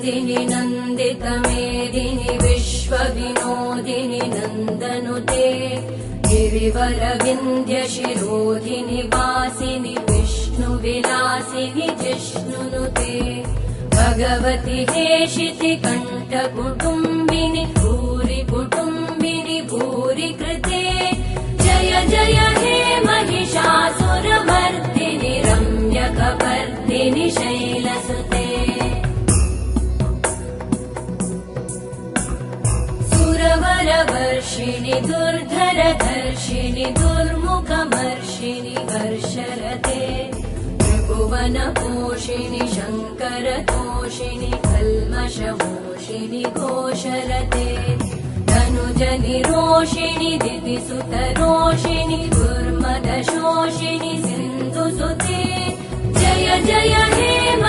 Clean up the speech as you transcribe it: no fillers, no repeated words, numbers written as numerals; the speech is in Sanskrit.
नन्दिनि नन्दितमेदिनि विश्वविनोदिनि नन्दनुते गिरिवरविन्ध्यशिरोधिनि वासिनि विष्णुविलासिनि जिष्णुनुते भगवति हेशिति कण्ठकुटुम्बिनि भूरि कुटुम्बिनि भूरि कृते जय जय हे महिषासुरमर्दिनि रम्यकपर्दिनि शैलसुते सुरवरवर्षिणि दुर्धरधर्षिणि दुर्मुखमर्षिणि हर्षरते त्रिभुवनपोषिणि शङ्करतोषिणि कल्मषमोषिणि घोषरते धनुजनिरोषिणि दितिसुतरोषिणि दुर्मदशोषिणि सिन्धुसुते जय जय हे